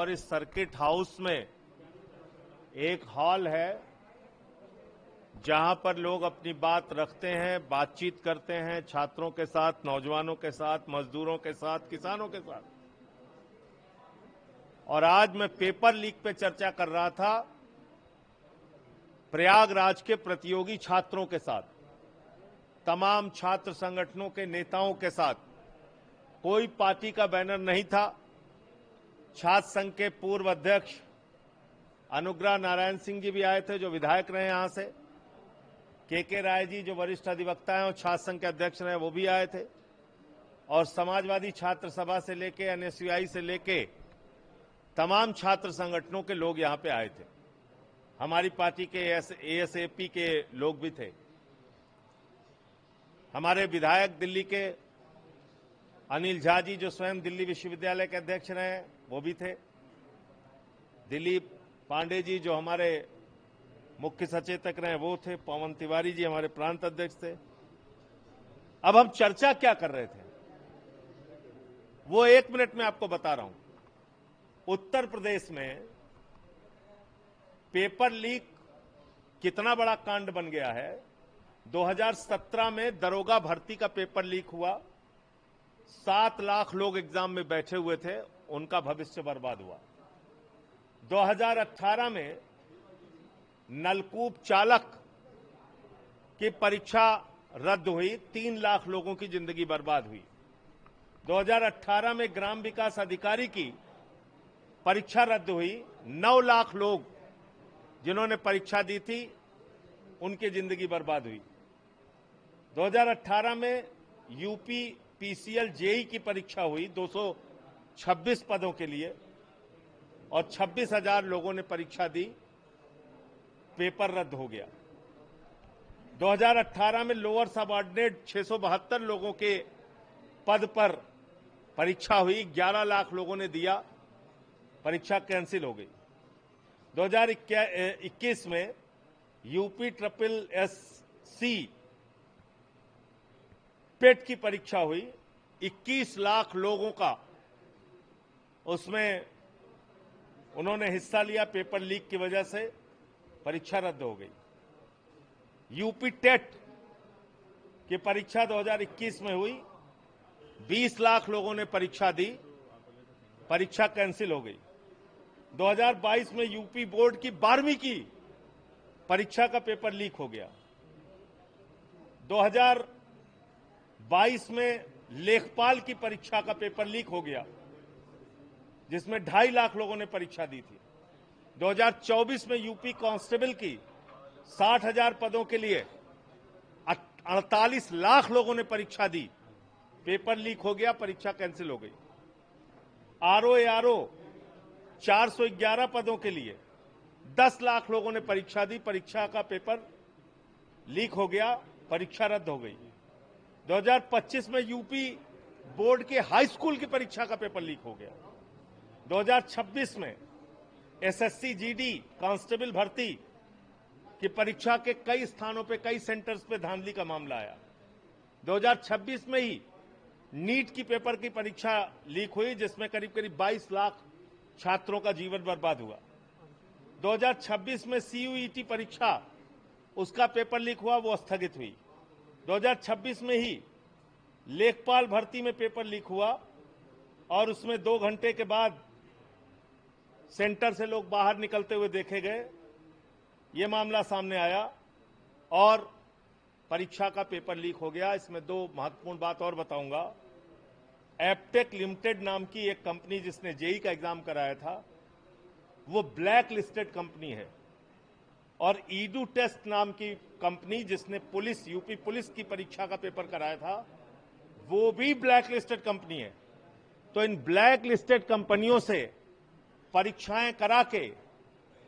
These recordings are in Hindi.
और इस सर्किट हाउस में एक हॉल है जहां पर लोग अपनी बात रखते हैं, बातचीत करते हैं, छात्रों के साथ, नौजवानों के साथ, मजदूरों के साथ, किसानों के साथ। और आज मैं पेपर लीक पे चर्चा कर रहा था प्रयागराज के प्रतियोगी छात्रों के साथ, तमाम छात्र संगठनों के नेताओं के साथ। कोई पार्टी का बैनर नहीं था। छात्र संघ के पूर्व अध्यक्ष अनुग्रह नारायण सिंह जी भी आए थे, जो विधायक रहे यहां से। के राय जी, जो वरिष्ठ अधिवक्ता हैं और छात्र संघ के अध्यक्ष रहे, वो भी आए थे। और समाजवादी छात्र सभा से लेके, एनएसयूआई से लेके तमाम छात्र संगठनों के लोग यहां पे आए थे। हमारी पार्टी के एएसएपी के लोग भी थे। हमारे विधायक दिल्ली के अनिल झा जी, जो स्वयं दिल्ली विश्वविद्यालय के अध्यक्ष रहे, वो भी थे। दिलीप पांडे जी, जो हमारे मुख्य सचेतक रहे, वो थे। पवन तिवारी जी हमारे प्रांत अध्यक्ष थे। अब हम चर्चा क्या कर रहे थे, वो 1 मिनट में आपको बता रहा हूं। उत्तर प्रदेश में पेपर लीक कितना बड़ा कांड बन गया है। 2017 में दरोगा भर्ती का पेपर लीक हुआ। 7 लाख लोग एग्जाम में बैठे हुए थे, उनका भविष्य बर्बाद हुआ। 2018 में नलकूप चालक की परीक्षा रद्द हुई, 3 लाख लोगों की जिंदगी बर्बाद हुई। 2018 में ग्राम विकास अधिकारी की परीक्षा रद्द हुई, 9 लाख लोग जिन्होंने परीक्षा दी थी, उनकी जिंदगी बर्बाद हुई। 2018 में यूपी पीसीएल जेई की परीक्षा हुई 226 पदों के लिए, और 26,000 लोगों ने परीक्षा दी, पेपर रद्द हो गया। 2018 में लोअर सबऑर्डिनेट 672 लोगों के पद पर परीक्षा हुई, 11 लाख लोगों ने दिया, परीक्षा कैंसिल हो गई। 2021 में यूपी ट्रिपल एससी पेट की परीक्षा हुई, 21 लाख लोगों का उसमें उन्होंने हिस्सा लिया, पेपर लीक की वजह से परीक्षा रद्द हो गई। यूपी टेट की परीक्षा 2021 में हुई, 20 लाख लोगों ने परीक्षा दी, परीक्षा कैंसिल हो गई। 2022 में यूपी बोर्ड की 12वीं की परीक्षा का पेपर लीक हो गया। 2022 में लेखपाल की परीक्षा का पेपर लीक हो गया, जिसमें 2.5 लाख लोगों ने परीक्षा दी थी। 2024 में यूपी कांस्टेबल की 60,000 पदों के लिए 48 लाख लोगों ने परीक्षा दी, पेपर लीक हो गया, परीक्षा कैंसिल हो गई। आरओ 411 पदों के लिए 10 लाख लोगों ने परीक्षा दी, परीक्षा का पेपर लीक हो गया, परीक्षा रद्द हो गई। 2025 में यूपी बोर्ड के हाई स्कूल की परीक्षा का पेपर लीक हो गया। 2026 में एसएससी जीडी कांस्टेबल भर्ती की परीक्षा के कई स्थानों पे, कई सेंटर्स पे धांधली का मामला आया। 2026 में ही नीट की पेपर की परीक्षा लीक हुई, जिसमें करीब करीब 22 लाख छात्रों का जीवन बर्बाद हुआ। 2026 में सीयूईटी परीक्षा, उसका पेपर लीक हुआ, वो स्थगित हुई। 2026 में ही लेखपाल भर्ती में पेपर लीक हुआ, और उसमें 2 घंटे के बाद सेंटर से लोग बाहर निकलते हुए देखे गए। ये मामला सामने आया और परीक्षा का पेपर लीक हो गया। इसमें 2 महत्वपूर्ण बात और बताऊंगा। एप्टेक लिमिटेड नाम की एक कंपनी जिसने जेई का एग्जाम कराया था, वो ब्लैक लिस्टेड कंपनी है। और ईडू टेस्ट नाम की कंपनी जिसने यूपी पुलिस की परीक्षा का पेपर कराया था, वो भी ब्लैक लिस्टेड कंपनी है। तो इन ब्लैक लिस्टेड कंपनियों से परीक्षाएं करा के,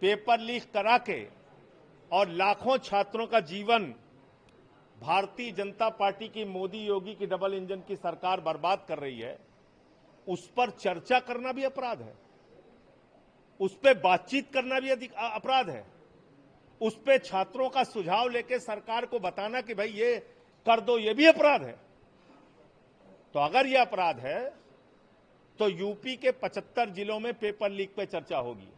पेपर लीक करा के, और लाखों छात्रों का जीवन भारतीय जनता पार्टी की, मोदी योगी की डबल इंजन की सरकार बर्बाद कर रही है, उस पर चर्चा करना भी अपराध है, उस पर बातचीत करना भी अपराध है, उस पर छात्रों का सुझाव लेके सरकार को बताना कि भाई ये कर दो, ये भी अपराध है। तो अगर ये अपराध है तो यूपी के 75 जिलों में पेपर लीक पे चर्चा होगी।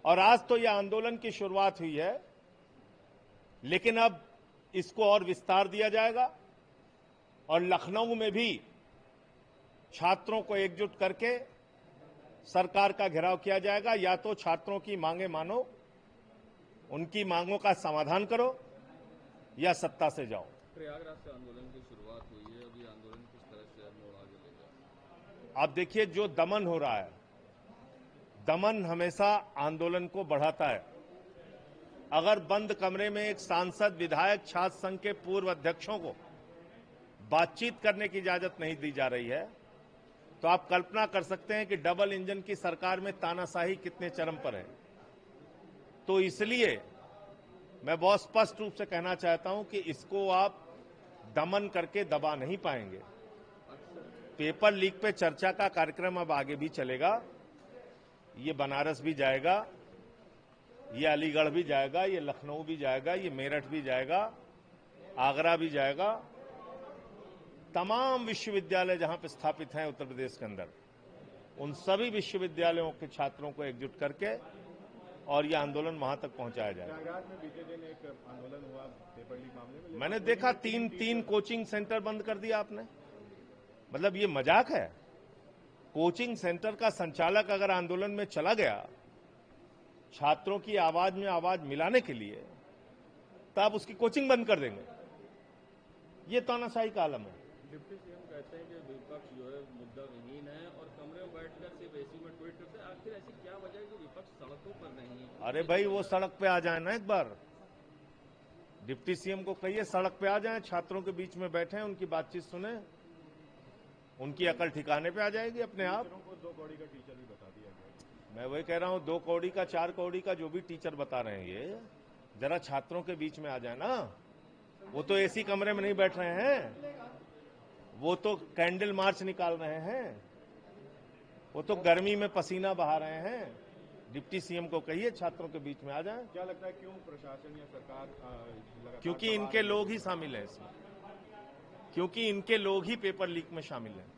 और आज तो यह आंदोलन की शुरुआत हुई है, लेकिन अब इसको और विस्तार दिया जाएगा और लखनऊ में भी छात्रों को एकजुट करके सरकार का घेराव किया जाएगा। या तो छात्रों की मांगे मानो, उनकी मांगों का समाधान करो, या सत्ता से जाओ। प्रयागराज से आंदोलन की शुरुआत हुई है, अभी आंदोलन किस तरह से मोड़ आगे ले जाए? आप देखिए, जो दमन हो रहा है, दमन हमेशा आंदोलन को बढ़ाता है। अगर बंद कमरे में एक सांसद, विधायक, छात्र संघ के पूर्व अध्यक्षों को बातचीत करने की इजाजत नहीं दी जा रही है, तो आप कल्पना कर सकते हैं कि डबल इंजन की सरकार में तानाशाही कितने चरम पर है। तो इसलिए मैं बहुत स्पष्ट रूप से कहना चाहता हूं कि इसको आप दमन करके दबा नहीं पाएंगे। पेपर लीक पे चर्चा का कार्यक्रम अब आगे भी चलेगा। ये बनारस भी जाएगा, ये अलीगढ़ भी जाएगा, ये लखनऊ भी जाएगा, ये मेरठ भी जाएगा, आगरा भी जाएगा। तमाम विश्वविद्यालय जहां पर स्थापित हैं उत्तर प्रदेश के अंदर, उन सभी विश्वविद्यालयों के छात्रों को एकजुट करके और यह आंदोलन वहां तक पहुंचाया जाएगा। प्रयागराज में बीते दिन एक आंदोलन हुआ पेपर लीक मामले में, मैंने देखा तीन कोचिंग सेंटर बंद कर दिया आपने। मतलब ये मजाक है? कोचिंग सेंटर का संचालक अगर आंदोलन में चला गया छात्रों की आवाज में आवाज मिलाने के लिए, तो आप उसकी कोचिंग बंद कर देंगे? ये तानाशाही का आलम है। डिप्टी सीएम कहते हैं कि विपक्ष जो है मुद्दा विहीन है और कमरे में बैठकर सिर्फ एसी में ट्वीट करते हैं। आखिर ऐसी क्या वजह है कि विपक्ष सड़कों पर नहीं है? अरे भाई, वो सड़क पे आ जाए ना एक बार। डिप्टी सीएम को कहिए सड़क पे आ जाएं, छात्रों के बीच में बैठे, उनकी बातचीत सुने, उनकी अकल ठिकाने पे आ जाएगी अपने आप। को 2 कौड़ी का टीचर भी बता दिया गया। मैं वही कह रहा हूं, 2 कौड़ी का, 4 कौड़ी का, जो भी टीचर बता रहे हैं, ये जरा छात्रों के बीच में आ जाए ना। वो तो एसी कमरे में नहीं बैठ रहे हैं, वो तो कैंडल मार्च निकाल रहे हैं, वो तो गर्मी में पसीना बहा रहे हैं। डिप्टी सीएम को कहिए छात्रों के बीच में आ जाएं। क्या लगता है क्यों प्रशासन या सरकार लगातार क्योंकि इनके लोग ही शामिल हैं इसमें, क्योंकि इनके लोग ही पेपर लीक में शामिल हैं।